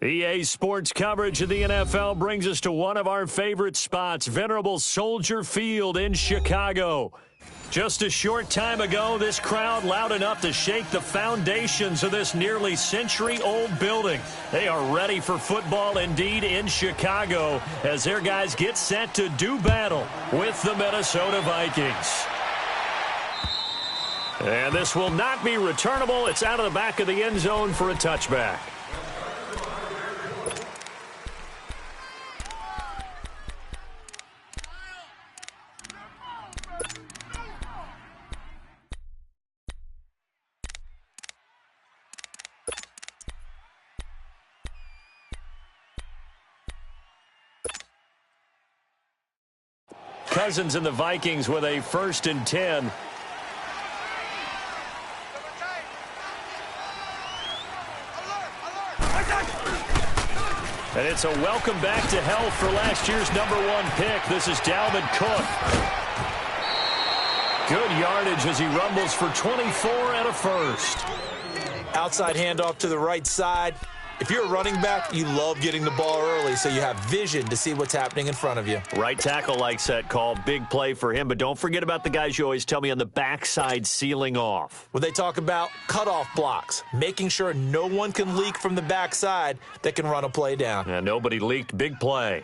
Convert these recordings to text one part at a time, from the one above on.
EA Sports coverage of the NFL brings us to one of our favorite spots, venerable Soldier Field in Chicago. Just a short time ago, this crowd loud enough to shake the foundations of this nearly century-old building. They are ready for football indeed in Chicago as their guys get set to do battle with the Minnesota Vikings. And this will not be returnable. It's out of the back of the end zone for a touchback. Cousins and the Vikings with a 1st and 10. And it's a welcome back to health for last year's #1 pick. This is Dalvin Cook. Good yardage as he rumbles for 24 and a 1st. Outside handoff to the right side. If you're a running back, you love getting the ball early so you have vision to see what's happening in front of you. Right tackle likes that call. Big play for him. But don't forget about the guys you always tell me on the backside sealing off. When they talk about cutoff blocks, making sure no one can leak from the backside that can run a play down. Yeah, nobody leaked. Big play.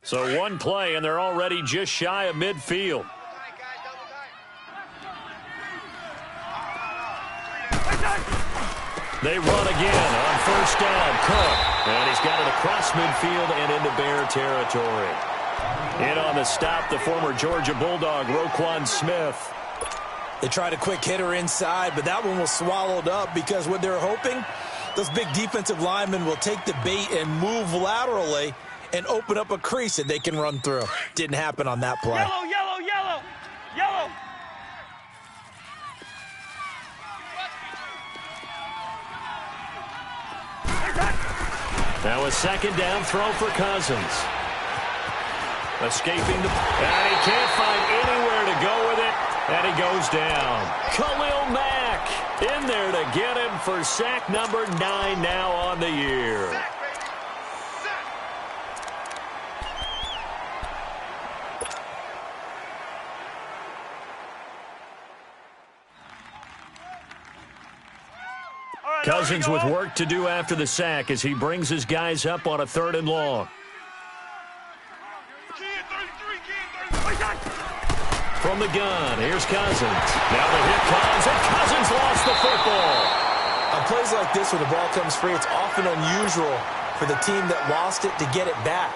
So one play, and they're already just shy of midfield. They run again on 1st down. Cook. And he's got it across midfield and into Bear territory. In on the stop, the former Georgia Bulldog, Roquan Smith. They tried a quick hitter inside, but that one was swallowed up because what they're hoping, those big defensive linemen will take the bait and move laterally and open up a crease that they can run through. Didn't happen on that play. Yellow, yellow, yellow, yellow. Now a 2nd down throw for Cousins. Escaping the... And he can't find anywhere to go with it. And he goes down. Khalil Mack in there to get him for sack number 9 now on the year. Cousins with work to do after the sack as he brings his guys up on a 3rd and long. From the gun, here's Cousins. Now the hit comes, and Cousins lost the football. On plays like this where the ball comes free, it's often unusual for the team that lost it to get it back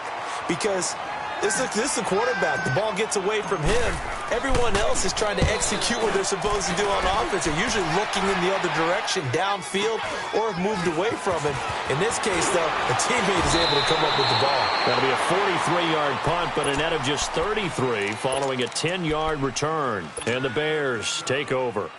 because this is the quarterback. The ball gets away from him. Everyone else is trying to execute what they're supposed to do on offense. They're usually looking in the other direction, downfield, or have moved away from him. In this case, though, a teammate is able to come up with the ball. That'll be a 43-yard punt, but a net of just 33 following a 10-yard return. And the Bears take over.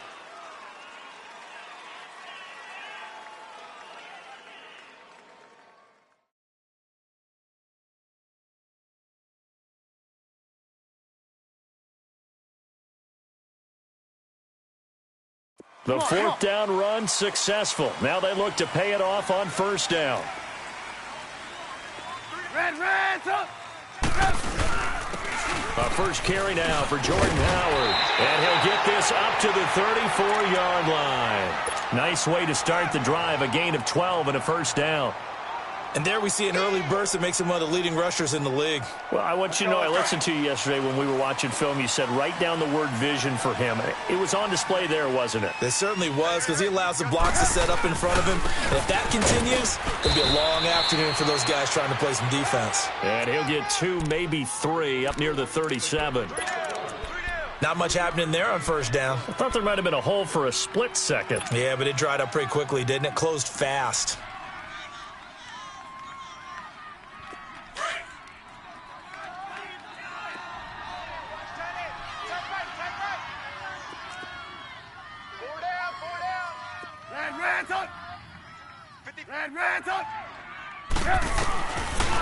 The 4th down run successful. Now they look to pay it off on 1st down. A first carry now for Jordan Howard. And he'll get this up to the 34-yard line. Nice way to start the drive. A gain of 12 and a 1st down. And there we see an early burst that makes him one of the leading rushers in the league. Well, I want you to know, I listened to you yesterday when we were watching film. You said write down the word vision for him. It was on display there, wasn't it? It certainly was because he allows the blocks to set up in front of him. And if that continues, it'll be a long afternoon for those guys trying to play some defense. And he'll get 2, maybe 3 up near the 37. Not much happening there on 1st down. I thought there might have been a hole for a split second. Yeah, but it dried up pretty quickly, didn't it? Closed fast.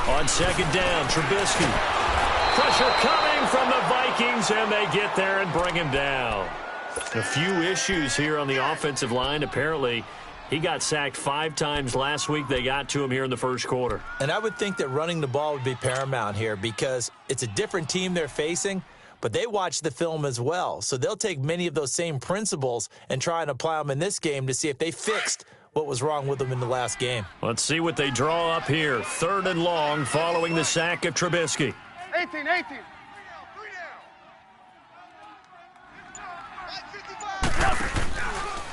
On 2nd down, Trubisky. Pressure coming from the Vikings, and they get there and bring him down. A few issues here on the offensive line. Apparently, He got sacked 5 times last week. They got to him here in the first quarter. And I would think that running the ball would be paramount here because it's a different team they're facing, but they watch the film as well. So they'll take many of those same principles and try and apply them in this game to see if they fixed what was wrong with them in the last game. Let's see what they draw up here. 3rd and long following the sack of Trubisky. 18.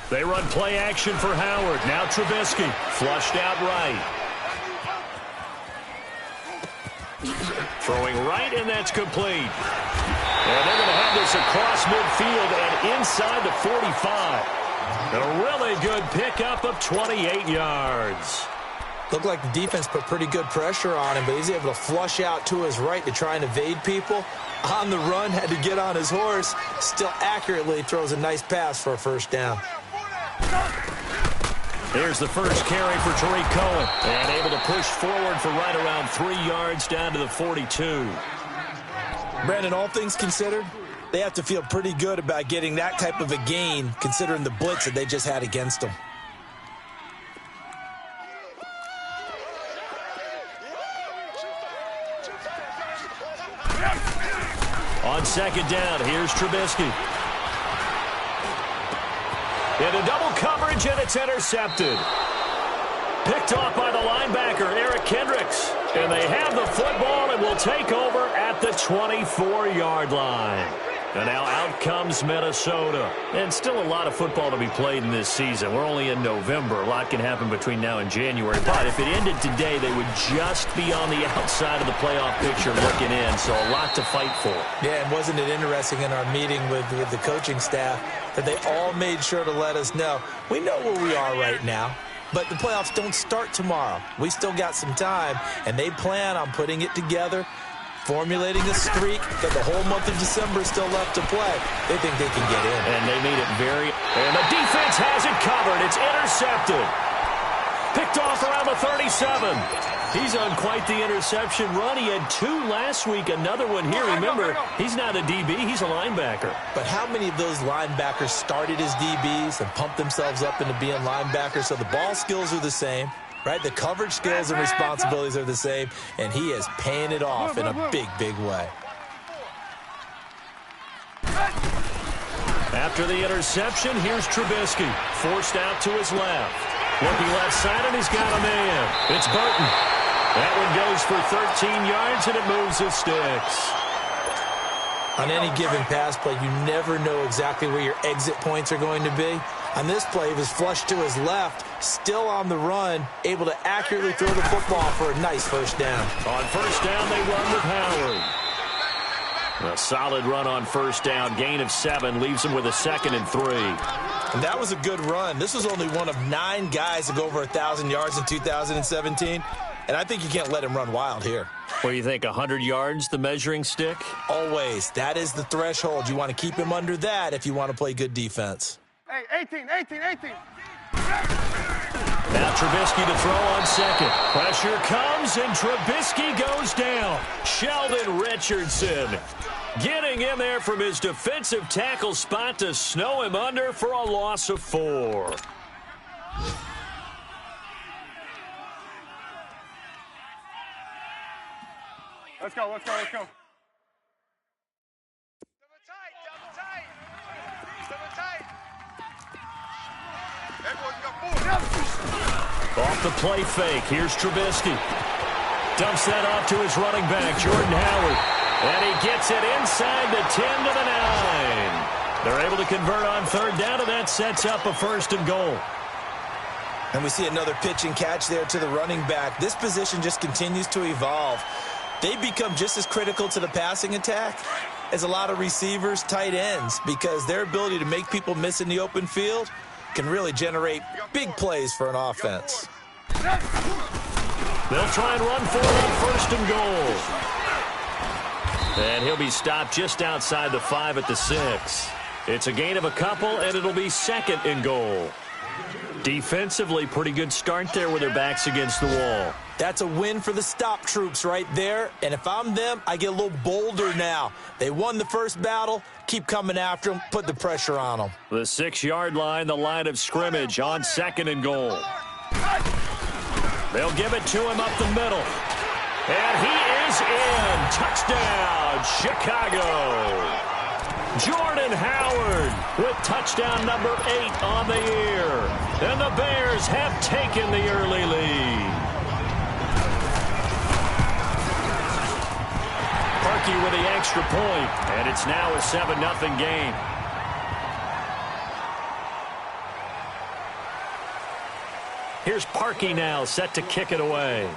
They run play action for Howard. Now Trubisky flushed out right. Throwing right, and that's complete. And they're going to have this across midfield and inside the 45. A really good pickup of 28 yards. Looked like the defense put pretty good pressure on him, but he's able to flush out to his right to try and evade people. On the run, had to get on his horse. Still accurately throws a nice pass for a first down. Here's the first carry for Tariq Cohen. And able to push forward for right around 3 yards down to the 42. Brandon, all things considered, they have to feel pretty good about getting that type of a gain considering the blitz that they just had against them. On 2nd down, here's Trubisky. Into double coverage, and it's intercepted. Picked off by the linebacker, Eric Kendricks. And they have the football and will take over at the 24-yard line. And now out comes Minnesota. And still a lot of football to be played in this season. We're only in November. A lot can happen between now and January. But if it ended today, they would just be on the outside of the playoff picture looking in. So a lot to fight for. Yeah, and wasn't it interesting in our meeting with the coaching staff that they all made sure to let us know, we know where we are right now, but the playoffs don't start tomorrow. We still got some time, and they plan on putting it together, formulating a streak that the whole month of December is still left to play. They think they can get in. And they made it very... And the defense has it covered. It's intercepted. Picked off around the 37. He's on quite the interception run. He had 2 last week, another one here. Remember, he's not a DB, he's a linebacker. But how many of those linebackers started as DBs and pumped themselves up into being linebackers? So the ball skills are the same, right? The coverage skills and responsibilities are the same, and he is paying it off in a big, big way. After the interception, here's Trubisky. Forced out to his left. Looking left side, and he's got a man. It's Burton. That one goes for 13 yards, and it moves the sticks. On any given pass play, you never know exactly where your exit points are going to be. On this play, he was flushed to his left, still on the run, able to accurately throw the football for a nice first down. On first down, they run with Howard. A solid run on first down. Gain of 7 leaves him with a 2nd and 3. And that was a good run. This was only one of 9 guys to go over 1,000 yards in 2017. And I think you can't let him run wild here. What do you think, 100 yards, the measuring stick? Always. That is the threshold. You want to keep him under that if you want to play good defense. Hey, 18. Now Trubisky to throw on 2nd. Pressure comes, and Trubisky goes down. Sheldon Richardson getting in there from his defensive tackle spot to snow him under for a loss of 4. Let's go. Double tight. Off the play fake, here's Trubisky. Dumps that off to his running back, Jordan Howard. And he gets it inside the 10 to the 9. They're able to convert on 3rd down, and that sets up a 1st and goal. And we see another pitch and catch there to the running back. This position just continues to evolve. They become just as critical to the passing attack as a lot of receivers, tight ends, because their ability to make people miss in the open field can really generate big plays for an offense. They'll try and run for it on 1st and goal. And he'll be stopped just outside the 5 at the 6. It's a gain of a couple, and it'll be 2nd and goal. Defensively, pretty good start there with their backs against the wall. That's a win for the stop troops right there. And if I'm them, I get a little bolder now. They won the first battle. Keep coming after them. Put the pressure on them. The 6-yard line, the line of scrimmage on 2nd and goal. They'll give it to him up the middle. And he is in. Touchdown, Chicago. Jordan Howard with touchdown number 8 on the year. And the Bears have taken the early lead. Parkey with the extra point, and it's now a 7-0 game. Here's Parkey now, set to kick it away.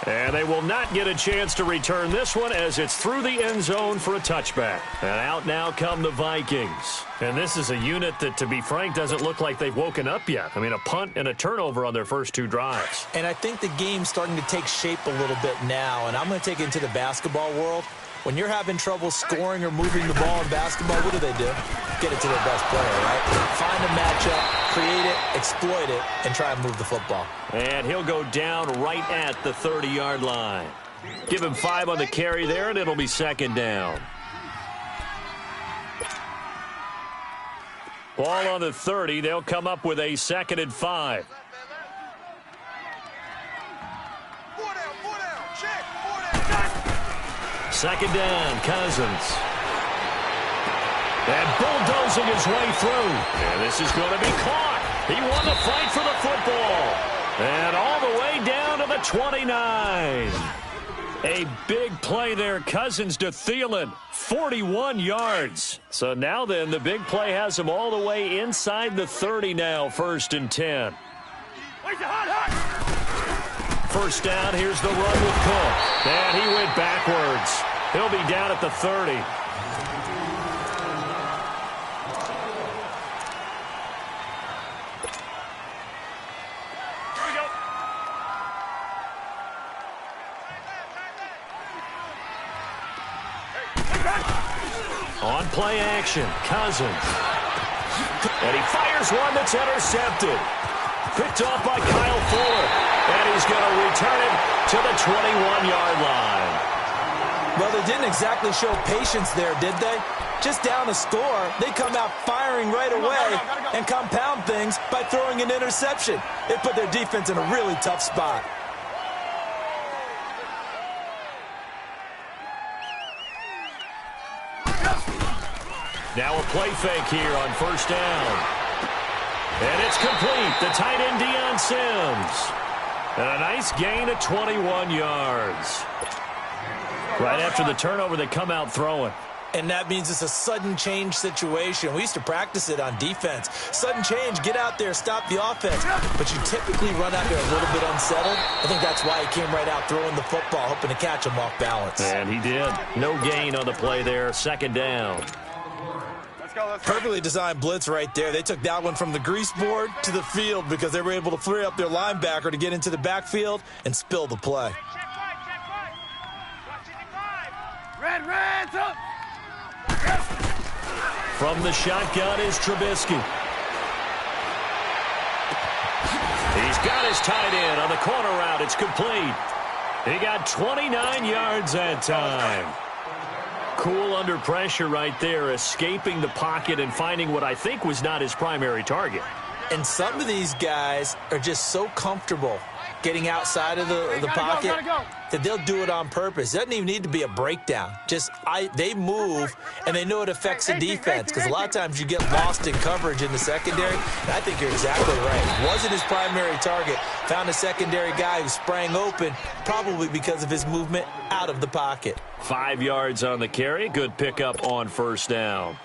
And they will not get a chance to return this one as it's through the end zone for a touchback. And out now come the Vikings. And this is a unit that, to be frank, doesn't look like they've woken up yet. I mean, a punt and a turnover on their first 2 drives. And I think the game's starting to take shape a little bit now. And I'm going to take it into the basketball world. When you're having trouble scoring or moving the ball in basketball, what do? Get it to their best player, right? Find a matchup, create it, exploit it, and try and move the football. And he'll go down right at the 30-yard line. Give him 5 on the carry there, and it'll be 2nd down. Ball on the 30. They'll come up with a 2nd and 5. Second down, Cousins. And bulldozing his way through. And this is going to be caught. He won the fight for the football. And all the way down to the 29. A big play there, Cousins to Thielen. 41 yards. So now then, the big play has him all the way inside the 30 now, 1st and 10. First down, here's the run with Cook. And he went backwards. He'll be down at the 30. Here we go. On play action, Cousins. And he fires one that's intercepted. Picked off by Kyle Fuller. And he's going to return it to the 21-yard line. Well, they didn't exactly show patience there, did they? Just down a score, they come out firing right away and compound things by throwing an interception. It put their defense in a really tough spot. Now a play fake here on 1st down. And it's complete. The tight end, Deion Sims. And a nice gain of 21 yards. Right after the turnover, they come out throwing. And that means it's a sudden change situation. We used to practice it on defense. Sudden change, get out there, stop the offense. But you typically run out there a little bit unsettled. I think that's why he came right out throwing the football, hoping to catch him off balance. And he did. No gain on the play there. 2nd down. Let's go. Perfectly designed blitz right there. They took that one from the grease board to the field because they were able to free up their linebacker to get into the backfield and spill the play. Reds up. From the shotgun is Trubisky. He's got his tight end on the corner route. It's complete. He got 29 yards that time. Cool under pressure right there, escaping the pocket and finding what I think was not his primary target. And some of these guys are just so comfortable getting outside of the pocket that they'll do it on purpose. It doesn't even need to be a breakdown. They move, and they know it affects the defense because a lot of times you get lost in coverage in the secondary, and I think you're exactly right. Wasn't his primary target. Found a secondary guy who sprang open, probably because of his movement out of the pocket. 5 yards on the carry. Good pickup on 1st down.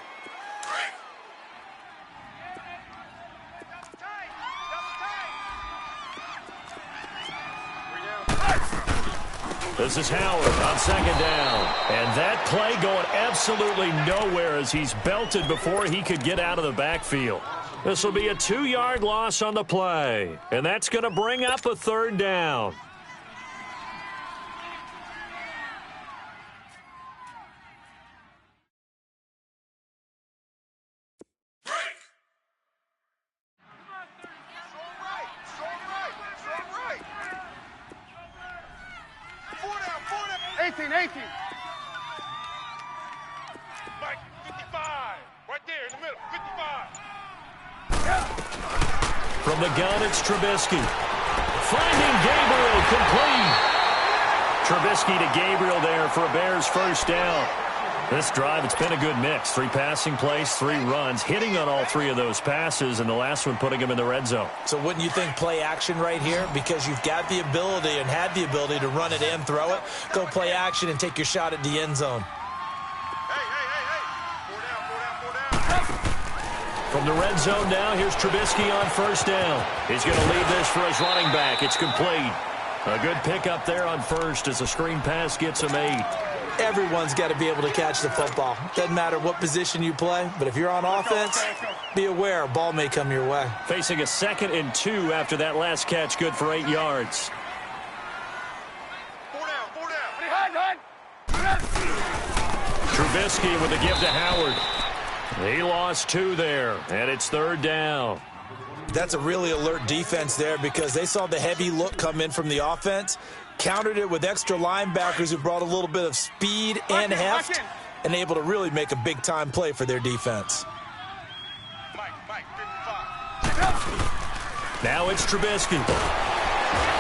This is Howard on 2nd down. And that play going absolutely nowhere as he's belted before he could get out of the backfield. This will be a 2-yard loss on the play. And that's going to bring up a 3rd down. 18. Mike, 55. Right there in the middle, 55. From the gun, it's Trubisky. Finding Gabriel, complete. Trubisky to Gabriel there for a Bears first down. This drive, it's been a good mix. 3 passing plays, 3 runs, hitting on all 3 of those passes, and the last one putting him in the red zone. So wouldn't you think play action right here? Because you've got the ability and had the ability to run it and throw it. Go play action and take your shot at the end zone. Hey. 4 down. From the red zone now, here's Trubisky on first down. He's going to lead this for his running back. It's complete. A good pickup there on first as a screen pass gets him 8. Everyone's got to be able to catch the football. Doesn't matter what position you play, but if you're on offense, be aware a ball may come your way. Facing a 2nd and 2 after that last catch, good for 8 yards. 4 down. Hide. Trubisky with a give to Howard. He lost 2 there, and it's 3rd down. That's a really alert defense there because they saw the heavy look come in from the offense, countered it with extra linebackers who brought a little bit of speed and heft, and able to really make a big-time play for their defense. Mike, 55. Now it's Trubisky.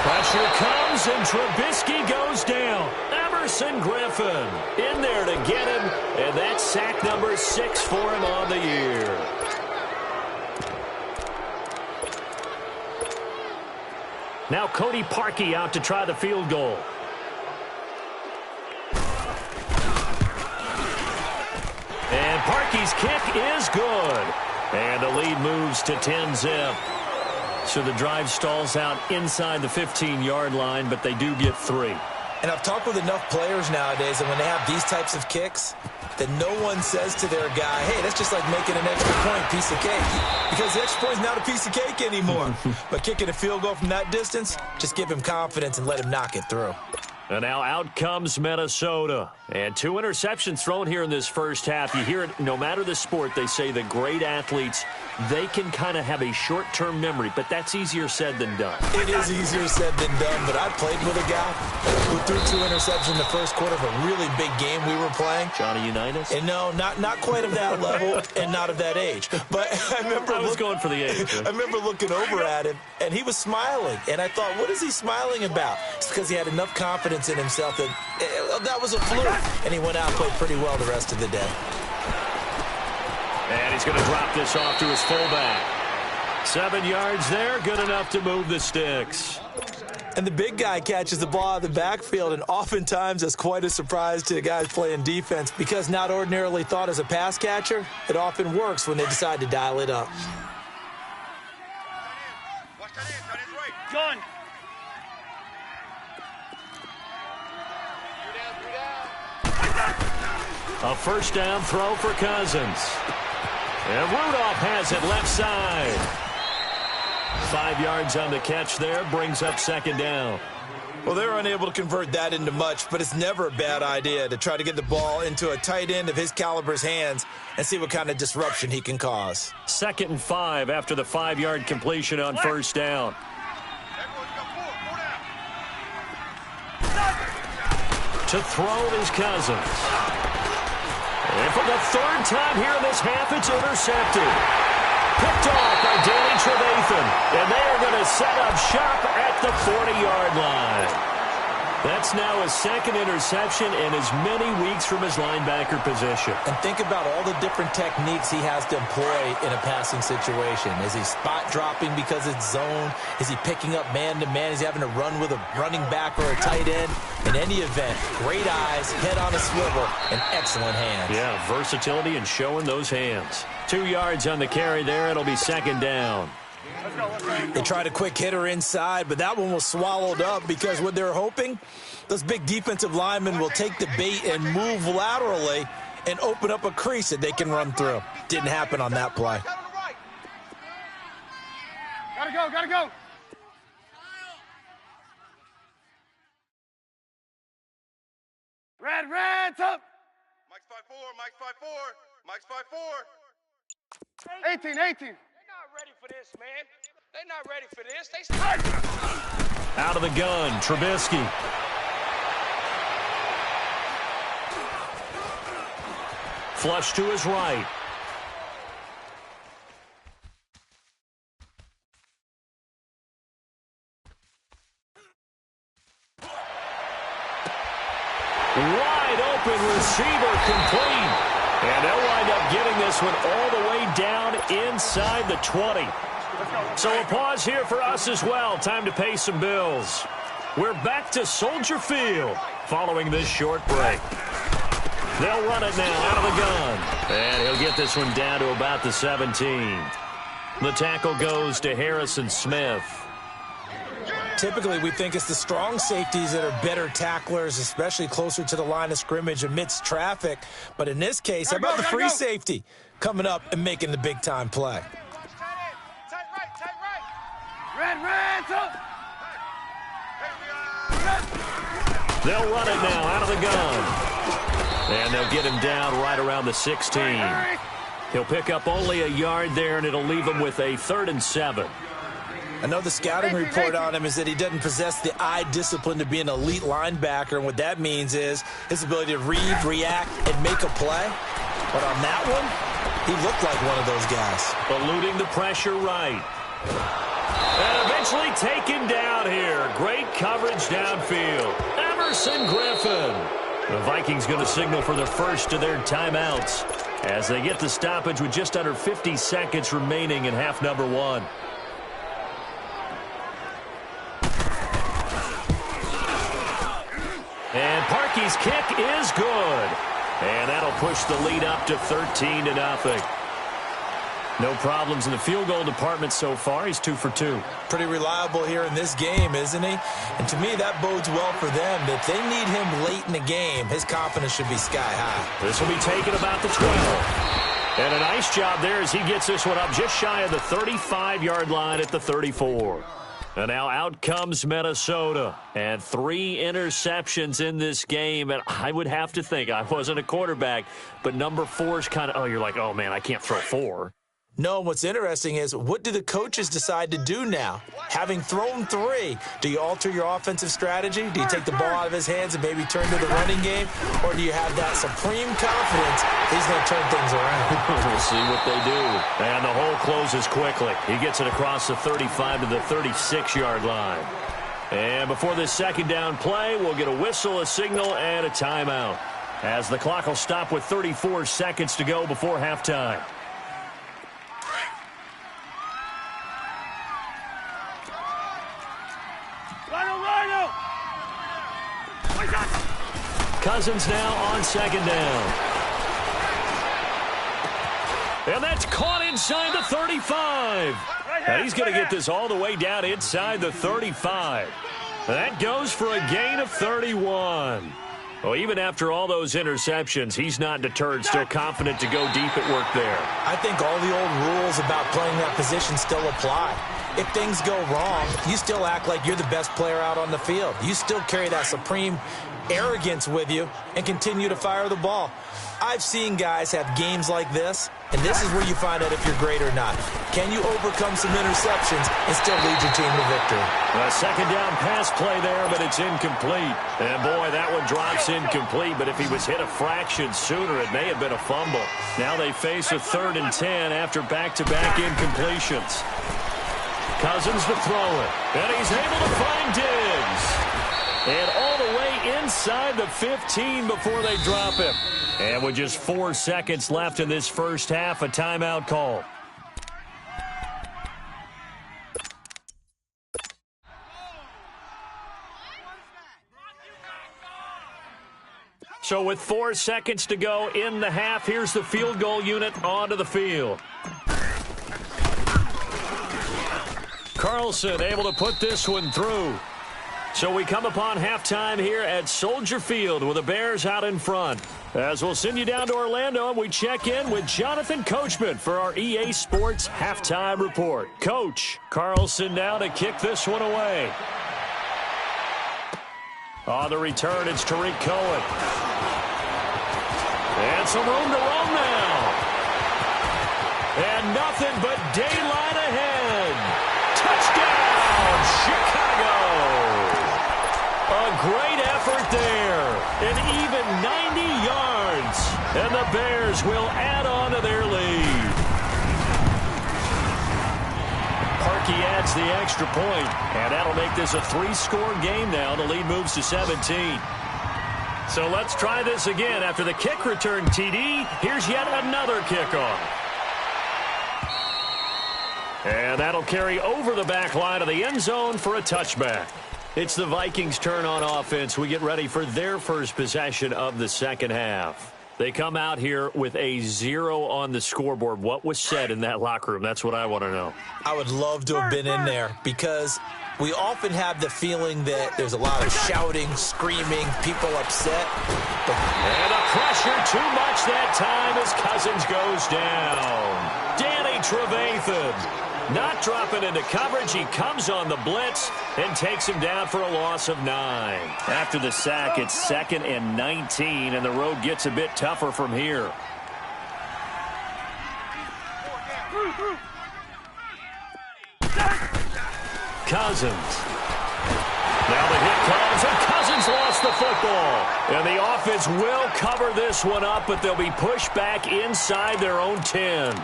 Pressure comes, and Trubisky goes down. Emerson Griffin in there to get him, and that's sack number 6 for him on the year. Now Cody Parkey out to try the field goal. And Parkey's kick is good. And the lead moves to 10-zip. So the drive stalls out inside the 15-yard line, but they do get 3. And I've talked with enough players nowadays, and when they have these types of kicks, that no one says to their guy, hey, that's just like making an extra point, piece of cake. Because the extra point is not a piece of cake anymore. But kicking a field goal from that distance, just give him confidence and let him knock it through. And now out comes Minnesota. And 2 interceptions thrown here in this first half. You hear it, no matter the sport, they say the great athletes, they can kind of have a short-term memory, but that's easier said than done. It is easier said than done, but I played with a guy who threw 2 interceptions in the first quarter of a really big game we were playing. Johnny Unitas? And no, not quite of that level and not of that age. But I was going for the age. I remember looking over at him, and he was smiling. And I thought, what is he smiling about? It's because he had enough confidence in himself that that was a fluke. And he went out and played pretty well the rest of the day. And he's going to drop this off to his fullback. 7 yards there, good enough to move the sticks. And the big guy catches the ball out of the backfield, and oftentimes that's quite a surprise to the guys playing defense because not ordinarily thought as a pass catcher, it often works when they decide to dial it up. Watch that in, tight end's right. Gun. 3 down. A first down throw for Cousins. And Rudolph has it left side. 5 yards on the catch there, brings up 2nd down. Well, they're unable to convert that into much, but it's never a bad idea to try to get the ball into a tight end of his caliber's hands and see what kind of disruption he can cause. 2nd and 5 after the 5-yard completion on first down. Everyone's got 4 down. To throw is Cousins. And for the 3rd time here in this half, it's intercepted. Picked off by Danny Trevathan. And they are going to set up shop at the 40-yard line. That's now his 2nd interception in as many weeks from his linebacker position. And think about all the different techniques he has to employ in a passing situation. Is he spot dropping because it's zone? Is he picking up man-to-man? Is he having to run with a running back or a tight end? In any event, great eyes, head on a swivel, and excellent hands. Yeah, versatility and showing those hands. 2 yards on the carry there. It'll be 2nd down. They tried a quick hitter inside, but that one was swallowed up because what they're hoping, those big defensive linemen will take the bait and move laterally and open up a crease that they can run through. Didn't happen on that play. Gotta go. Red, up. Mike's 5'4", Mike's 5'4", Mike's 5'4". 18. They're not ready for this, man. They're not ready for this. Out of the gun, Trubisky. flush to his right. Wide open receiver complete. And they'll wind up getting this one all the way down inside the 20. So a pause here for us as well. Time to pay some bills. We're back to Soldier Field following this short break. They'll run it now out of the gun. And he'll get this one down to about the 17. The tackle goes to Harrison Smith. Typically, we think it's the strong safeties that are better tacklers, especially closer to the line of scrimmage amidst traffic. But in this case, how about the free safety coming up and making the big-time play? Red, up. They'll run it now out of the gun. And they'll get him down right around the 16. He'll pick up only a yard there, and it'll leave him with a 3rd and 7. I know the scouting report on him is that he doesn't possess the eye discipline to be an elite linebacker, and what that means is his ability to read, react, and make a play. But on that one, he looked like one of those guys. Eluding the pressure right. And eventually taken down here. Great coverage downfield. Emerson Griffin. The Vikings going to signal for the first of their timeouts as they get the stoppage with just under 50 seconds remaining in half number 1. And Parkey's kick is good. And that'll push the lead up to 13-0. No problems in the field goal department so far. He's 2 for 2. Pretty reliable here in this game, isn't he? And to me, that bodes well for them. If they need him late in the game, his confidence should be sky high. This will be taken about the 12. And a nice job there as he gets this one up just shy of the 35-yard line at the 34. And now out comes Minnesota. And 3 interceptions in this game. And I would have to think, I wasn't a quarterback, but number 4 is kind of, oh, you're like, oh, man, I can't throw 4. No, what's interesting is what do the coaches decide to do now? Having thrown 3, do you alter your offensive strategy? Do you take the ball out of his hands and maybe turn to the running game? Or do you have that supreme confidence he's going to turn things around? We'll see what they do. And the hole closes quickly. He gets it across the 35 to the 36-yard line. And before this second down play, we'll get a whistle, a signal, and a timeout, as the clock will stop with 34 seconds to go before halftime. Cousins now on second down. And that's caught inside the 35. And he's going to get this all the way down inside the 35. That goes for a gain of 31. Well, even after all those interceptions, he's not deterred, still confident to go deep at work there. I think all the old rules about playing that position still apply. If things go wrong, you still act like you're the best player out on the field. You still carry that supreme arrogance with you and continue to fire the ball. I've seen guys have games like this, and this is where you find out if you're great or not. Can you overcome some interceptions and still lead your team to victory? A second down pass play there, but it's incomplete. And boy, that one drops incomplete, but if he was hit a fraction sooner, it may have been a fumble. Now they face a 3rd and 10 after back-to-back incompletions. Cousins to throw it, and he's able to find Diggs. And all the way inside the 15 before they drop him. And with just 4 seconds left in this first half, a timeout call. So with 4 seconds to go in the half, here's the field goal unit onto the field. Carlson able to put this one through. So we come upon halftime here at Soldier Field with the Bears out in front. As we'll send you down to Orlando, and we check in with Jonathan Coachman for our EA Sports Halftime Report. Coach, Carlson now to kick this one away. On the return, it's Tariq Cohen. And some room to roam now. And nothing but daylight ahead. Touchdown, Chicago. A great effort there. An even 90 yards. And the Bears will add on to their lead. Parkey adds the extra point, and that'll make this a 3-score game now. The lead moves to 17. So let's try this again. After the kick return TD, here's yet another kickoff. And that'll carry over the back line of the end zone for a touchback. It's the Vikings' turn on offense. We get ready for their first possession of the second half. They come out here with a 0 on the scoreboard. What was said in that locker room? That's what I want to know. I would love to have been in there because we often have the feeling that there's a lot of shouting, screaming, people upset. And a pressure too much that time as Cousins goes down. Danny Trevathan not dropping into coverage. He comes on the blitz and takes him down for a loss of 9. After the sack, it's 2nd and 19, and the road gets a bit tougher from here. Cousins. Now the hit comes, and Cousins lost the football. And the offense will cover this one up, but they'll be pushed back inside their own 10.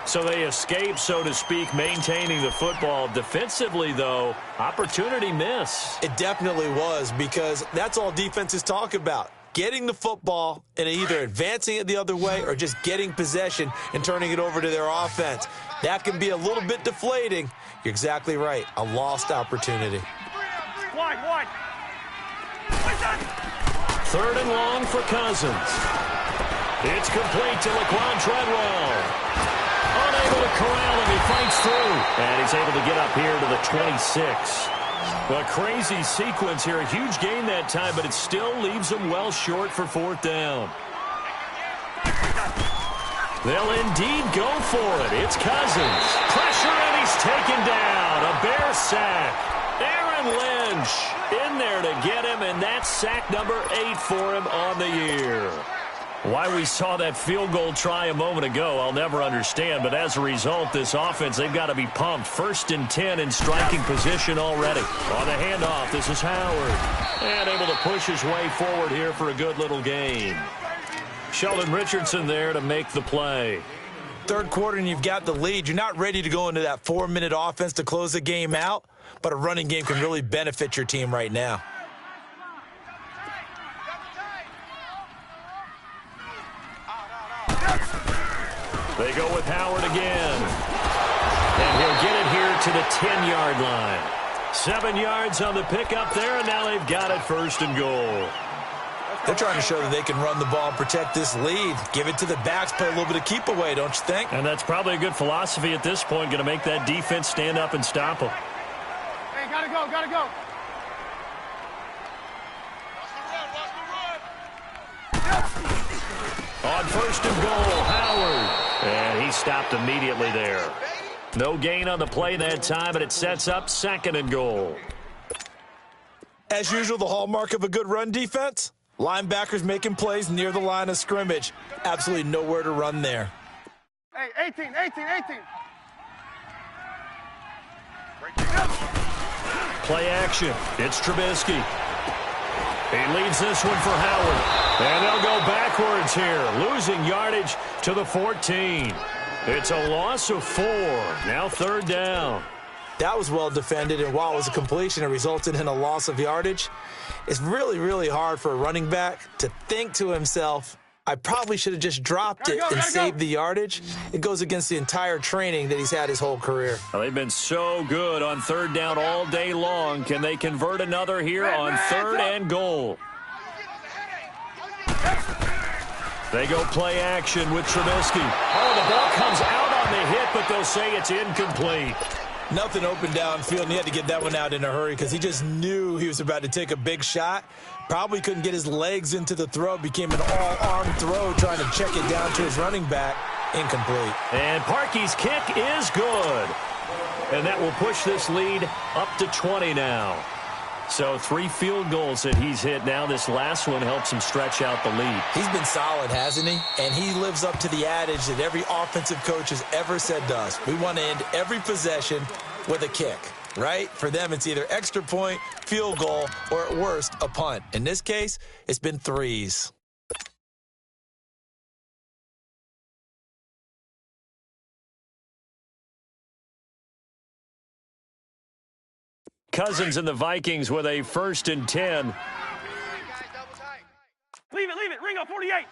So they escape, so to speak, maintaining the football. Defensively, though, opportunity miss. It definitely was, because that's all defenses talk about. Getting the football and either advancing it the other way or just getting possession and turning it over to their offense. That can be a little bit deflating. You're exactly right. A lost opportunity. Wide. 3rd and long for Cousins. It's complete to Laquan Treadwell. Unable to corral him. He fights through. And he's able to get up here to the 26. A crazy sequence here. A huge gain that time, but it still leaves him well short for 4th down. They'll indeed go for it. It's Cousins. Pressure, and he's taken down. A Bear sack. Aaron Lynch in there to get him, and that's sack number 8 for him on the year. Why we saw that field goal try a moment ago, I'll never understand. But as a result, this offense, they've got to be pumped. 1st and 10 in striking position already. On the handoff, this is Howard. And able to push his way forward here for a good little gain. Sheldon Richardson there to make the play. 3rd quarter and you've got the lead. You're not ready to go into that 4-minute offense to close the game out, but a running game can really benefit your team right now. They go with Howard again. And he'll get it here to the 10-yard line. 7 yards on the pickup there, and now they've got it 1st and goal. They're trying to show that they can run the ball and protect this lead. Give it to the backs, play a little bit of keep away, don't you think? And that's probably a good philosophy at this point, going to make that defense stand up and stop them. Hey, gotta go. On 1st and goal, Howard. And he stopped immediately there. No gain on the play that time, but it sets up 2nd and goal. As usual, the hallmark of a good run defense, linebackers making plays near the line of scrimmage. Absolutely nowhere to run there. Hey, 18. Play action. It's Trubisky. He leads this one for Howard. And they'll go backwards here, losing yardage to the 14. It's a loss of 4. Now 3rd down. That was well defended, and while it was a completion, it resulted in a loss of yardage. It's really, really hard for a running back to think to himself, I probably should have just dropped it and saved the yardage. It goes against the entire training that he's had his whole career. Well, they've been so good on 3rd down all day long. Can they convert another here on 3rd and goal? They go play action with Trubisky. Oh, the ball comes out on the hit, but they'll say it's incomplete. Nothing open downfield, and he had to get that one out in a hurry because he just knew he was about to take a big shot. Probably couldn't get his legs into the throw. Became an all-arm throw trying to check it down to his running back. Incomplete. And Parkey's kick is good. And that will push this lead up to 20 now. So 3 field goals that he's hit now. This last one helps him stretch out the lead. He's been solid, hasn't he? And he lives up to the adage that every offensive coach has ever said to us. We want to end every possession with a kick, right? For them, it's either extra point, field goal, or at worst, a punt. In this case, it's been 3s. Cousins and the Vikings with a 1st and 10. Leave it. Ringo, 48.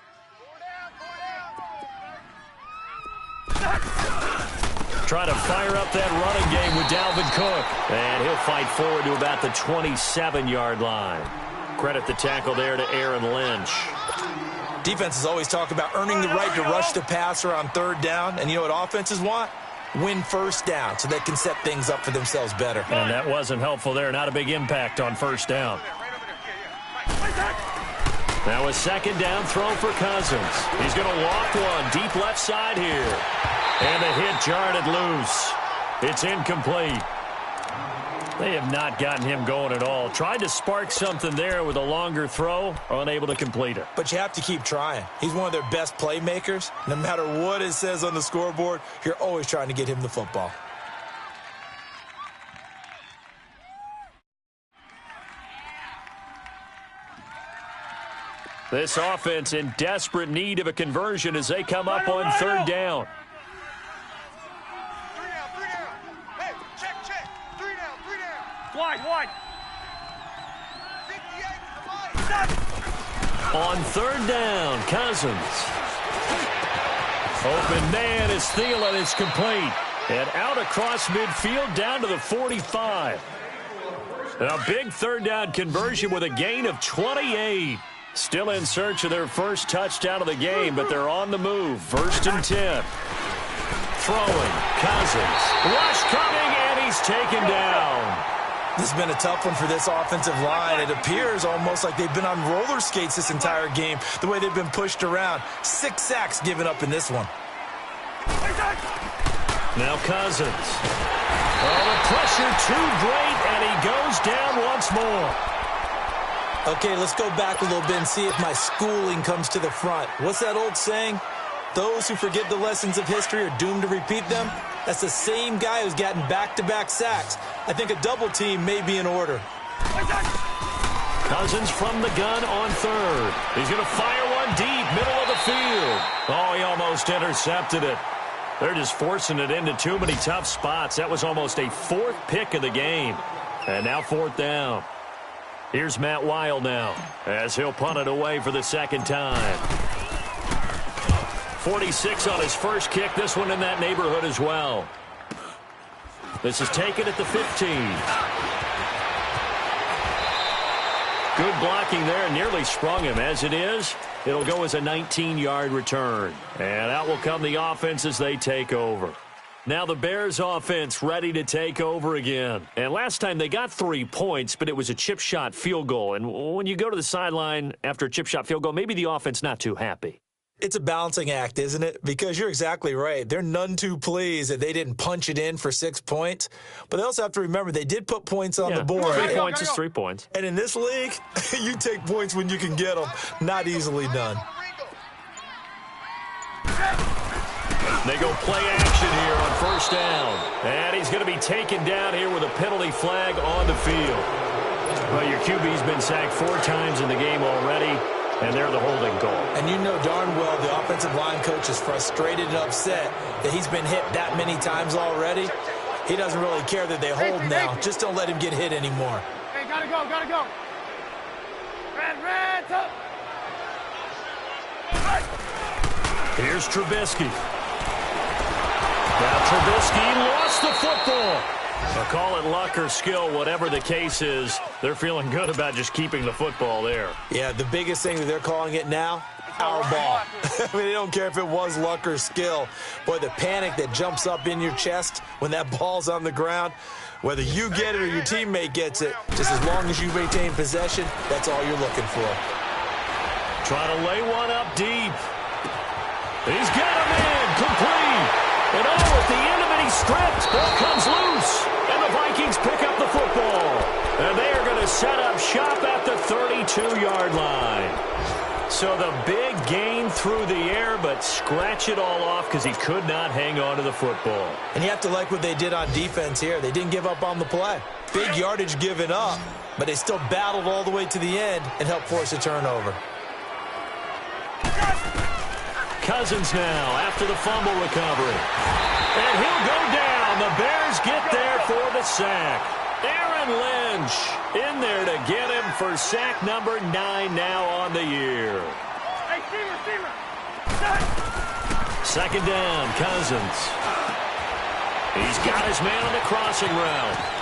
Try to fire up that running game with Dalvin Cook. And he'll fight forward to about the 27-yard line. Credit the tackle there to Aaron Lynch. Defenses always talk about earning the right to rush the passer on 3rd down. And you know what offenses want? Win 1st down so they can set things up for themselves better. And that wasn't helpful there. Not a big impact on 1st down. Now a 2nd down throw for Cousins. He's going to walk one deep left side here. And the hit jarred it loose. It's incomplete. They have not gotten him going at all. Tried to spark something there with a longer throw, unable to complete it. But you have to keep trying. He's one of their best playmakers. No matter what it says on the scoreboard, you're always trying to get him the football. This offense in desperate need of a conversion as they come up on 3rd down. 3 down. Hey, check. 3 down. Wide. 58, On 3rd down, Cousins. Open man is Thielen. It's complete. And out across midfield down to the 45. And a big 3rd down conversion with a gain of 28. Still in search of their first touchdown of the game, but they're on the move. 1st and 10. Throwing. Cousins. Rush coming, and he's taken down. This has been a tough one for this offensive line. It appears almost like they've been on roller skates this entire game, the way they've been pushed around. 6 sacks given up in this one. Now Cousins. Oh, the pressure too great, and he goes down once more. Okay, let's go back a little bit and see if my schooling comes to the front. What's that old saying? Those who forget the lessons of history are doomed to repeat them. That's the same guy who's gotten back-to-back sacks. I think a double team may be in order. Cousins from the gun on 3rd. He's going to fire one deep, middle of the field. Oh, he almost intercepted it. They're just forcing it into too many tough spots. That was almost a 4th pick of the game. And now 4th down. Here's Matt Weil now as he'll punt it away for the 2nd time. 46 on his first kick. This one in that neighborhood as well. This is taken at the 15. Good blocking there. Nearly sprung him. As it is, it'll go as a 19-yard return. And out will come the offense as they take over. Now the Bears offense ready to take over again. And last time they got 3 points, but it was a chip shot field goal. And when you go to the sideline after a chip shot field goal, maybe the offense not too happy. It's a balancing act, isn't it? Because you're exactly right. They're none too pleased that they didn't punch it in for 6 points. But they also have to remember they did put points on the board. 3 points is 3 points. And in this league, you take points when you can get them. Not easily done. They go play action here on 1st down. And he's going to be taken down here with a penalty flag on the field. Well, your QB's been sacked 4 times in the game already, and they're the holding goal. And you know darn well the offensive line coach is frustrated and upset that he's been hit that many times already. He doesn't really care that they hold now. Just don't let him get hit anymore. Hey, gotta go. Red, top. Here's Trubisky. Now Trubisky lost the football. They'll call it luck or skill, whatever the case is. They're feeling good about just keeping the football there. Yeah, the biggest thing that they're calling it now, our ball. I mean, they don't care if it was luck or skill. Boy, the panic that jumps up in your chest when that ball's on the ground, whether you get it or your teammate gets it, just as long as you retain possession, that's all you're looking for. Trying to lay one up deep. He's got him in, complete. And at the end of it, he's stripped. Ball comes loose. And the Vikings pick up the football. And they are going to set up shop at the 32-yard line. So the big gain through the air, but scratch it all off because he could not hang on to the football. And you have to like what they did on defense here. They didn't give up on the play. Big yardage given up, but they still battled all the way to the end and helped force a turnover. Cousins now after the fumble recovery. And he'll go down. The Bears get there for the sack. Aaron Lynch in there to get him for sack number 9 now on the year. Hey, receiver. Second down, Cousins. He's got his man on the crossing route.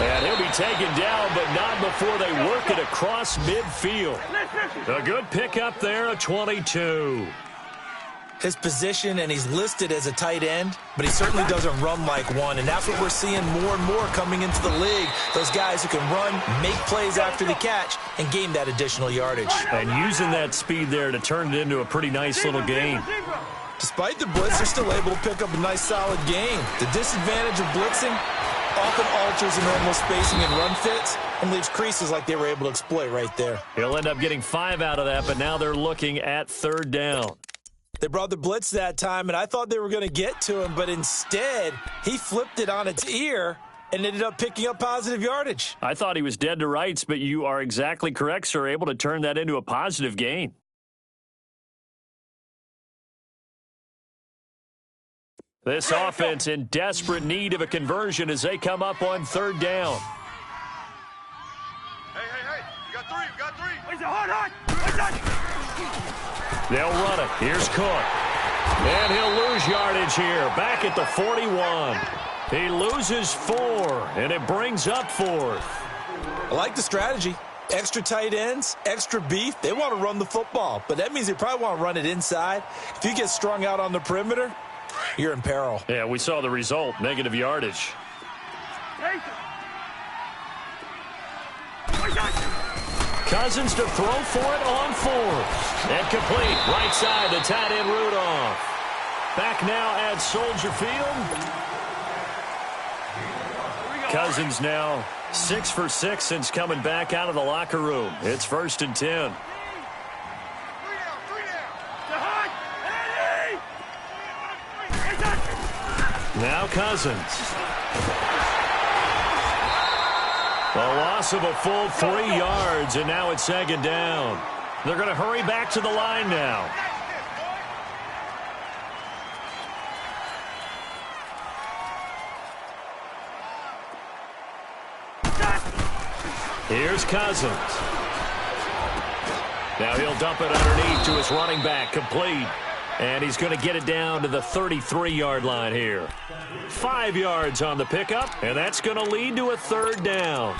And he'll be taken down, but not before they work it across midfield. A good pickup there, a 22. His position, and he's listed as a tight end, but he certainly doesn't run like one, and that's what we're seeing more and more coming into the league. Those guys who can run, make plays after the catch, and gain that additional yardage. And using that speed there to turn it into a pretty nice little game. Despite the blitz, they're still able to pick up a nice, solid game. The disadvantage of blitzing often alters the normal spacing and run fits and leaves creases like they were able to exploit right there. He'll end up getting 5 out of that, but now they're looking at third down. They brought the blitz that time, and I thought they were going to get to him, but instead, he flipped it on its ear and ended up picking up positive yardage. I thought he was dead to rights, but you are exactly correct, sir, able to turn that into a positive gain. This offense in desperate need of a conversion as they come up on third down. Hey. You got three. He's a hard. They'll run it. Here's Cook. And he'll lose yardage here. Back at the 41. He loses 4, and it brings up 4th. I like the strategy. Extra tight ends, extra beef. They want to run the football, but that means they probably want to run it inside. If you get strung out on the perimeter, you're in peril. Yeah, we saw the result. Negative yardage. Cousins to throw for it on 4th. And complete. Right side, the tight end Rudolph. Back now at Soldier Field. Cousins now 6 for 6 since coming back out of the locker room. It's 1st and 10. Now Cousins. A loss of a full 3 yards, and now it's 2nd down. They're going to hurry back to the line now. Here's Cousins. Now he'll dump it underneath to his running back, complete. And he's going to get it down to the 33-yard line here. 5 yards on the pickup, and that's going to lead to a 3rd down.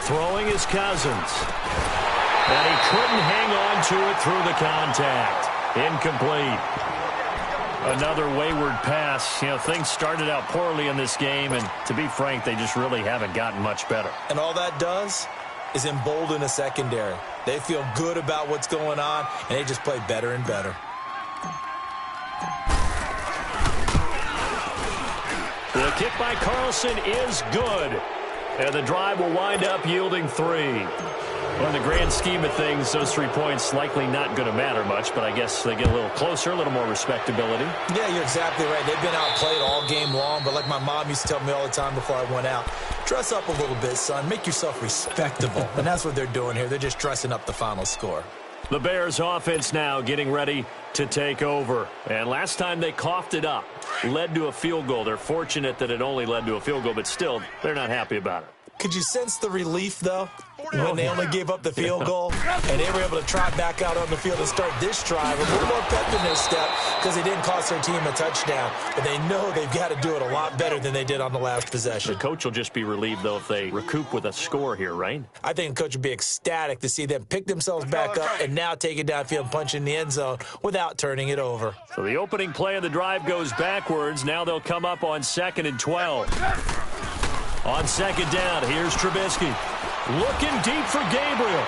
Throwing is Cousins. And he couldn't hang on to it through the contact. Incomplete. Another wayward pass. You know, things started out poorly in this game, and to be frank, they just really haven't gotten much better. And all that does is embolden a secondary. They feel good about what's going on, and they just play better and better. The kick by Carlson is good. And the drive will wind up yielding 3. Well, in the grand scheme of things, those 3 points likely not going to matter much, but I guess they get a little closer, a little more respectability. Yeah, you're exactly right. They've been outplayed all game long, but like my mom used to tell me all the time before I went out, dress up a little bit, son. Make yourself respectable. And that's what they're doing here. They're just dressing up the final score. The Bears offense now getting ready to take over. And last time they coughed it up, led to a field goal. They're fortunate that it only led to a field goal, but still, they're not happy about it. Could you sense the relief, though, when they only gave up the field goal and they were able to trot back out on the field and start this drive a little more pep in their step because they didn't cost their team a touchdown, but they know they've got to do it a lot better than they did on the last possession. The coach will just be relieved, though, if they recoup with a score here, right? I think the coach would be ecstatic to see them pick themselves back up and now take it downfield and punch in the end zone without turning it over. So the opening play of the drive goes backwards. Now they'll come up on 2nd and 12. On 2nd down, here's Trubisky. Looking deep for Gabriel.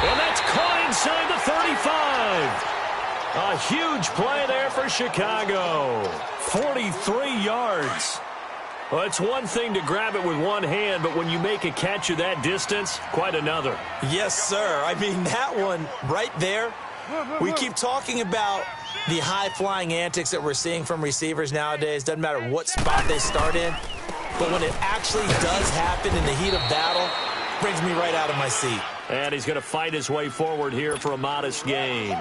And that's caught inside the 35. A huge play there for Chicago. 43 yards. Well, it's one thing to grab it with one hand, but when you make a catch of that distance, quite another. Yes, sir. I mean, that one right there, we keep talking about the high-flying antics that we're seeing from receivers nowadays. Doesn't matter what spot they start in. But when it actually does happen in the heat of battle, brings me right out of my seat. And he's going to fight his way forward here for a modest gain.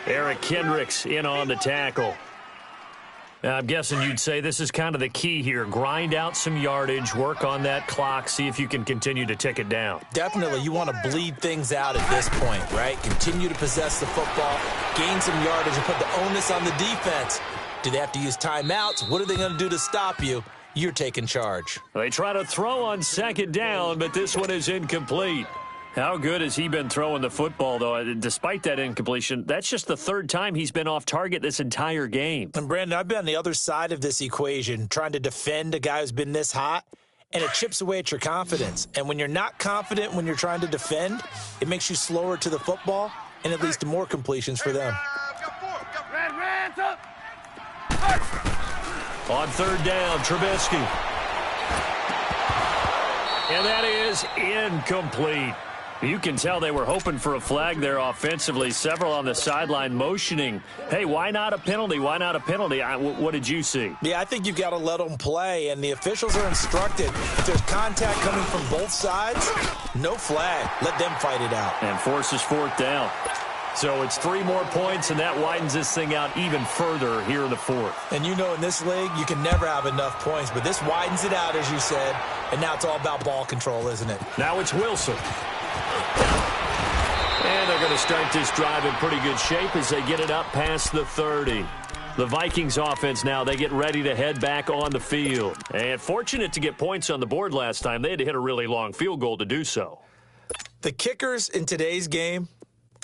Eric Kendricks in on the tackle. I'm guessing you'd say this is kind of the key here. Grind out some yardage, work on that clock, see if you can continue to tick it down. Definitely, you want to bleed things out at this point, right? Continue to possess the football, gain some yardage, and put the onus on the defense. Do they have to use timeouts? What are they going to do to stop you? You're taking charge. They try to throw on second down, but this one is incomplete. How good has he been throwing the football, though? Despite that incompletion, that's just the third time he's been off target this entire game. And, Brandon, I've been on the other side of this equation, trying to defend a guy who's been this hot, and it chips away at your confidence. And when you're not confident when you're trying to defend, it makes you slower to the football, and it leads to more completions for them. On third down, Trubisky. And that is incomplete. You can tell they were hoping for a flag there offensively. Several on the sideline motioning, hey, why not a penalty? Why not a penalty? What did you see? Yeah, I think you've got to let them play, and the officials are instructed. If there's contact coming from both sides, no flag. Let them fight it out. And forces fourth down. So it's 3 more points, and that widens this thing out even further here in the fourth. And you know in this league, you can never have enough points, but this widens it out, as you said, and now it's all about ball control, isn't it? Now it's Wilson. And they're going to start this drive in pretty good shape as they get it up past the 30. The Vikings offense now, they get ready to head back on the field. And fortunate to get points on the board last time. They had to hit a really long field goal to do so. The kickers in today's game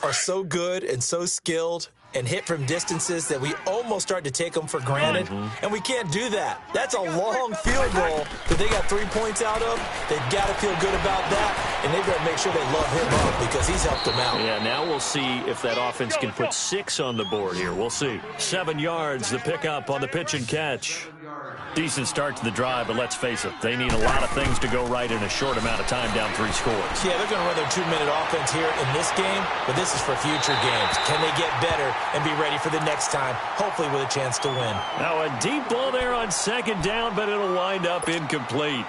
are so good and so skilled and hit from distances that we almost start to take them for granted, and we can't do that. That's a long field goal that they got 3 points out of. They've got to feel good about that, and they've got to make sure they love him up because he's helped them out. Yeah, now we'll see if that offense can put 6 on the board here. We'll see. 7 yards, the pickup on the pitch and catch. Decent start to the drive, but let's face it, they need a lot of things to go right in a short amount of time down 3 scores. Yeah, they're going to run their 2-minute offense here in this game, but this is for future games. Can they get better and be ready for the next time, hopefully with a chance to win? Now a deep ball there on second down, but it'll wind up incomplete.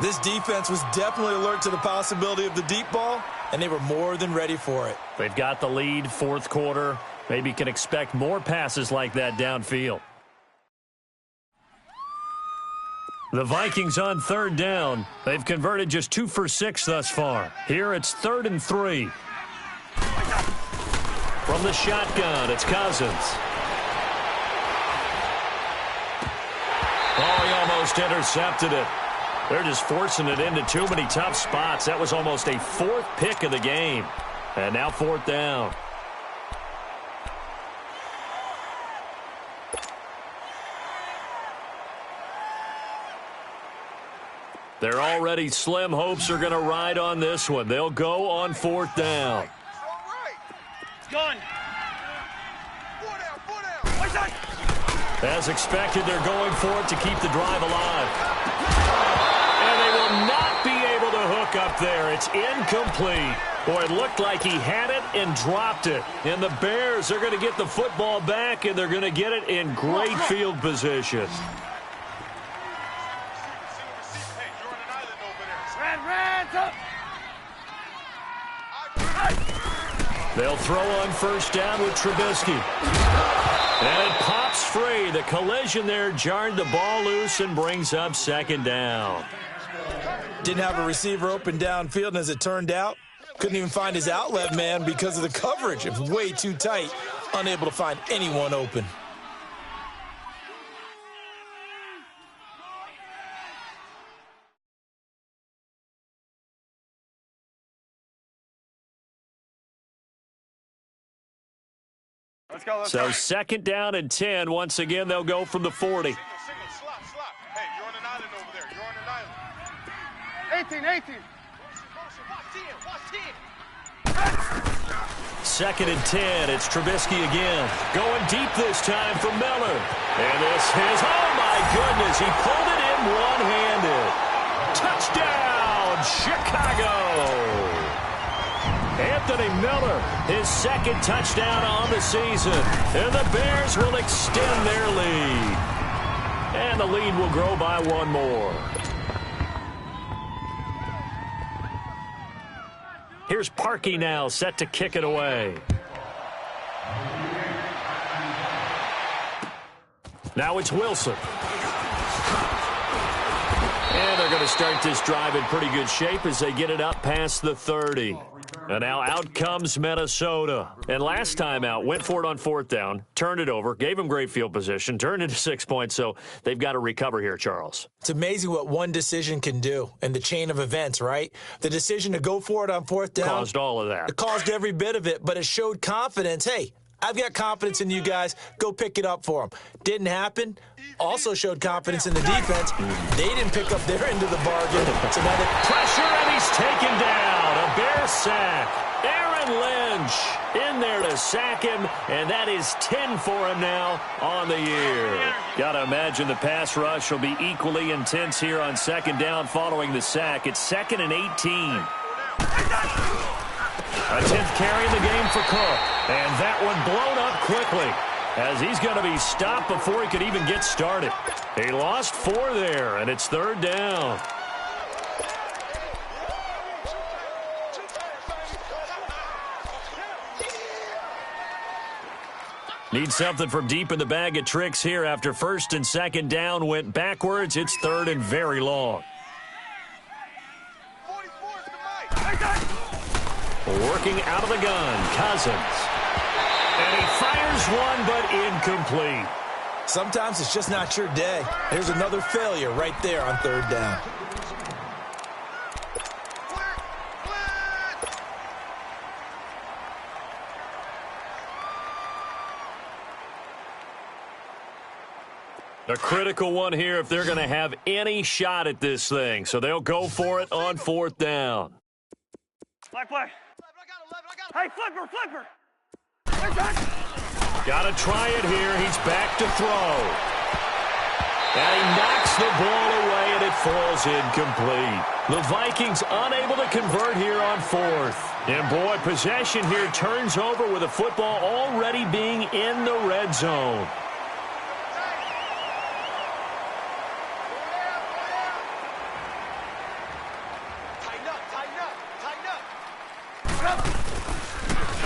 This defense was definitely alert to the possibility of the deep ball, and they were more than ready for it. They've got the lead, fourth quarter. Maybe can expect more passes like that downfield. The Vikings on third down. They've converted just 2 for 6 thus far. Here it's 3rd and 3. From the shotgun, it's Cousins. Oh, he almost intercepted it. They're just forcing it into too many tough spots. That was almost a 4th pick of the game. And now 4th down. They're already slim hopes are going to ride on this one. They'll go on 4th down. Gun. As expected, they're going for it to keep the drive alive. And they will not be able to hook up there. It's incomplete. Boy, it looked like he had it and dropped it. And the Bears are going to get the football back, and they're going to get it in great field position. They'll throw on first down with Trubisky. And it pops free. The collision there jarred the ball loose and brings up second down. Didn't have a receiver open downfield, and as it turned out, couldn't even find his outlet man because of the coverage. It was way too tight, unable to find anyone open. Let's go, let's So go. second down and 10. Once again, they'll go from the 40. Single, slap. Hey, you're on an island over there. You're on an island. 18. Second and 10. It's Trubisky again. Going deep this time for Miller. And this is, oh my goodness, he pulled it in him one-handed. Touchdown, Chicago! Anthony Miller, his second touchdown on the season. And the Bears will extend their lead. And the lead will grow by one more. Here's Parkey now, set to kick it away. Now it's Wilson. And they're going to start this drive in pretty good shape as they get it up past the 30. And now out comes Minnesota. And last time out, went for it on fourth down, turned it over, gave them great field position, turned into 6 points, so they've got to recover here, Charles. It's amazing what one decision can do in the chain of events, right? The decision to go for it on fourth down. Caused all of that. It caused every bit of it, but it showed confidence. Hey, I've got confidence in you guys. Go pick it up for them. Didn't happen. Also showed confidence in the defense. They didn't pick up their end of the bargain. So now pressure, and he's taken down. A Bear sack. Aaron Lynch in there to sack him, and that is 10 for him now on the year. Got to imagine the pass rush will be equally intense here on second down following the sack. It's 2nd and 18. A 10th carry in the game for Cook. And that one blown up quickly as he's going to be stopped before he could even get started. He lost 4 there, and it's 3rd down. Need something from deep in the bag of tricks here after 1st and 2nd down went backwards. It's 3rd and very long. Working out of the gun, Cousins. And he fires one, but incomplete. sometimes it's just not your day. Here's another failure right there on 3rd down. A critical one here if they're going to have any shot at this thing. So they'll go for it on 4th down. Play. Hey, flipper. Got to try it here. He's back to throw. And he knocks the ball away, and it falls incomplete. The Vikings unable to convert here on 4th. And, boy, possession here turns over with the football already being in the red zone.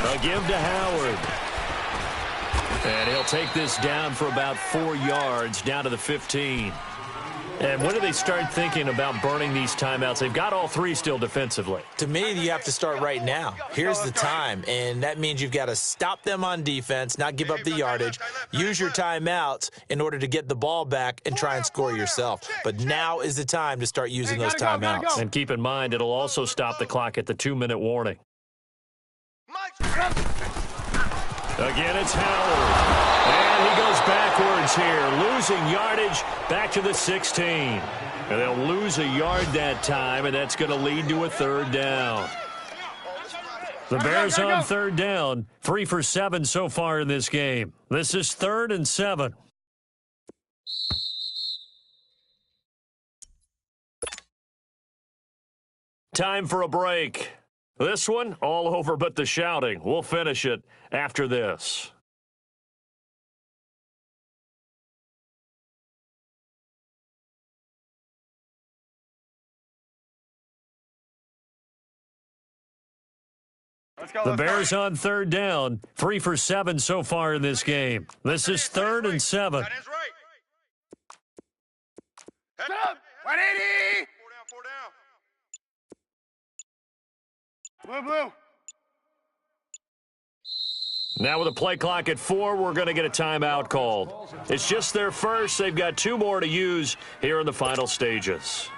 A give to Howard. And he'll take this down for about 4 yards, down to the 15. And when do they start thinking about burning these timeouts? They've got all 3 still defensively. To me, you have to start right now. Here's the time, and that means you've got to stop them on defense, not give up the yardage, use your timeouts in order to get the ball back and try and score yourself. But now is the time to start using those timeouts. And keep in mind, it'll also stop the clock at the 2-minute warning. Again, it's Howard. And he goes backwards here, losing yardage back to the 16. And they'll lose a yard that time, and that's going to lead to a 3rd down. The Bears on 3rd down, 3 for 7 so far in this game. This is 3rd and 7. Time for a break. This one, all over but the shouting. We'll finish it after this. The Bears on 3rd down, 3 for 7 so far in this game. This is 3rd and 7. That is right. Head up. 180. Four down. Blue. Now with a play clock at 4, we're going to get a timeout called. It's just their first. They've got 2 more to use here in the final stages.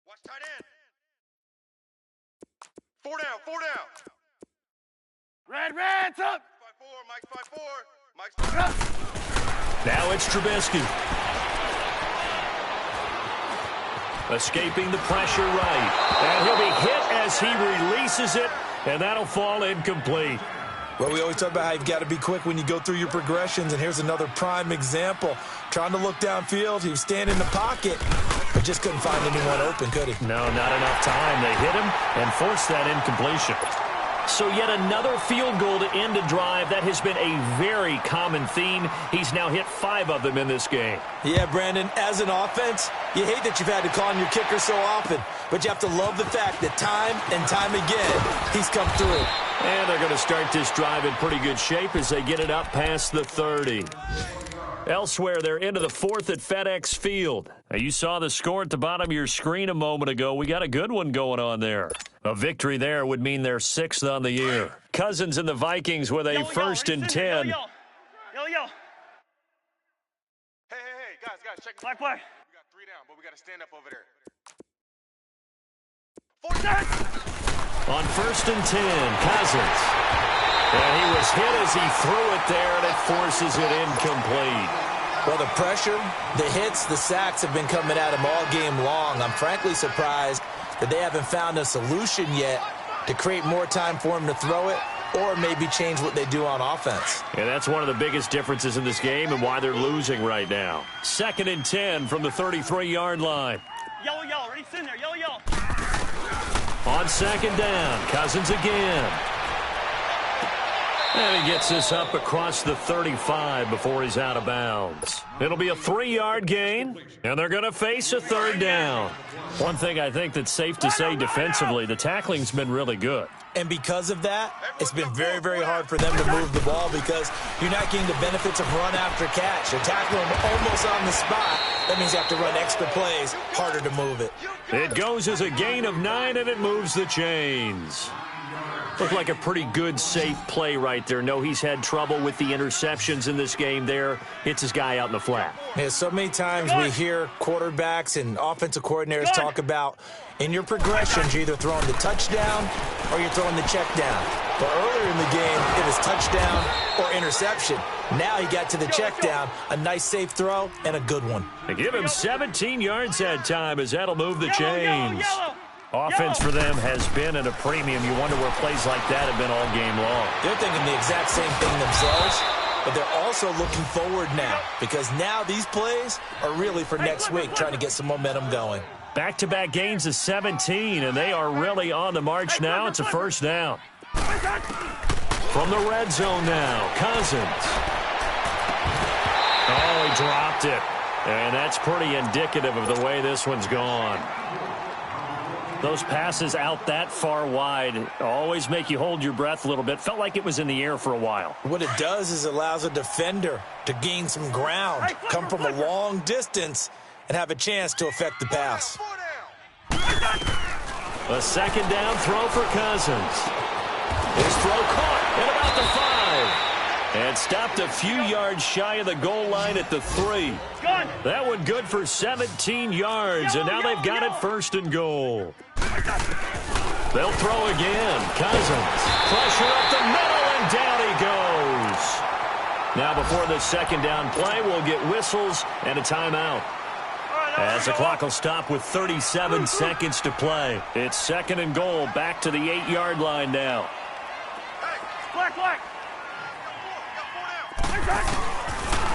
Watch tight end. 4 down. Red's up. 5-4, Mike's 5-4. Now it's Trubisky. Escaping the pressure right. And he'll be hit as he releases it, and that'll fall incomplete. Well, we always talk about how you've got to be quick when you go through your progressions, and here's another prime example. Trying to look downfield, he was standing in the pocket, but just couldn't find anyone open, could he? No, not enough time. They hit him and forced that incompletion. So yet another field goal to end a drive. That has been a very common theme. He's now hit 5 of them in this game. Yeah, Brandon, as an offense, you hate that you've had to call on your kicker so often, but you have to love the fact that time and time again, he's come through. And they're going to start this drive in pretty good shape as they get it up past the 30. Elsewhere, they're into the 4th at FedEx Field. Now, you saw the score at the bottom of your screen a moment ago. We got a good one going on there. A victory there would mean they're 6th on the year. Cousins and the Vikings with a 1st and 10. Yo. Hey, guys, check this. Black play. We got 3 down, but we got to stand up over there. On 1st and 10, Cousins. And he was hit as he threw it there, and it forces it incomplete. Well, the pressure, the hits, the sacks have been coming at him all game long. I'm frankly surprised that they haven't found a solution yet to create more time for him to throw it or maybe change what they do on offense. And that's one of the biggest differences in this game and why they're losing right now. 2nd and 10 from the 33-yard line. Yellow, ready, sit in there, yellow. On 2nd down, Cousins again. And he gets this up across the 35 before he's out of bounds. It'll be a 3-yard gain, and they're going to face a 3rd down. One thing I think that's safe to say defensively, the tackling's been really good. And because of that, it's been very, very hard for them to move the ball because you're not getting the benefits of run after catch. You're tackling them almost on the spot. That means you have to run extra plays, harder to move it. It goes as a gain of 9, and it moves the chains. Looked like a pretty good, safe play right there. No, he's had trouble with the interceptions in this game there. Hits his guy out in the flat. Yeah, so many times we hear quarterbacks and offensive coordinators talk about in your progressions, you're either throwing the touchdown or you're throwing the check down. But earlier in the game, it was touchdown or interception. Now he got to the check down, a nice safe throw, and a good one. They give him 17 yards that time as that'll move the chains. Offense for them has been at a premium. You wonder where plays like that have been all game long. They're thinking the exact same thing themselves, but they're also looking forward now because now these plays are really for next week, trying to get some momentum going. Back-to-back gains of 17, and they are really on the march now. It's a 1st down. From the red zone now, Cousins. Oh, he dropped it. And that's pretty indicative of the way this one's gone. Those passes out that far wide always make you hold your breath a little bit. Felt like it was in the air for a while. What it does is it allows a defender to gain some ground, come from a long distance, and have a chance to affect the pass. A 2nd down throw for Cousins. His throw caught at about the 5. And stopped a few yards shy of the goal line at the 3. That one good for 17 yards, and now they've got it 1st and goal. They'll throw again. Cousins. Pressure up the middle, and down he goes. Now before the 2nd down play, we'll get whistles and a timeout. As the clock will stop with 37 seconds to play. It's 2nd and goal, back to the 8-yard line now. Black.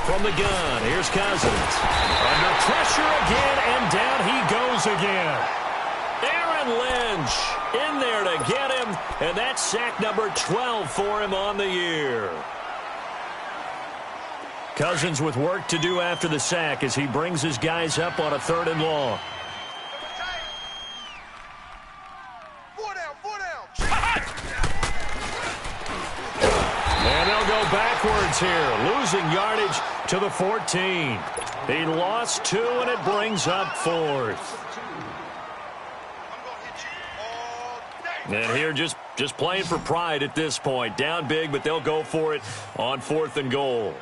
From the gun, here's Cousins. Under pressure again, and down he goes again. Aaron Lynch in there to get him, and that's sack number 12 for him on the year. Cousins with work to do after the sack as he brings his guys up on a 3rd and long. 4 down. And they'll go backwards here, losing yardage to the 14. He lost 2, and it brings up 4th. And here just playing for pride at this point. Down big, but they'll go for it on 4th and goal.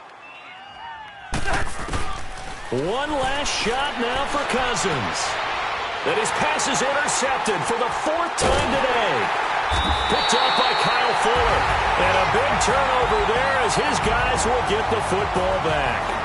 One last shot now for Cousins. And his pass is intercepted for the 4th time today. Picked up by Kyle Fuller. And a big turnover there as his guys will get the football back.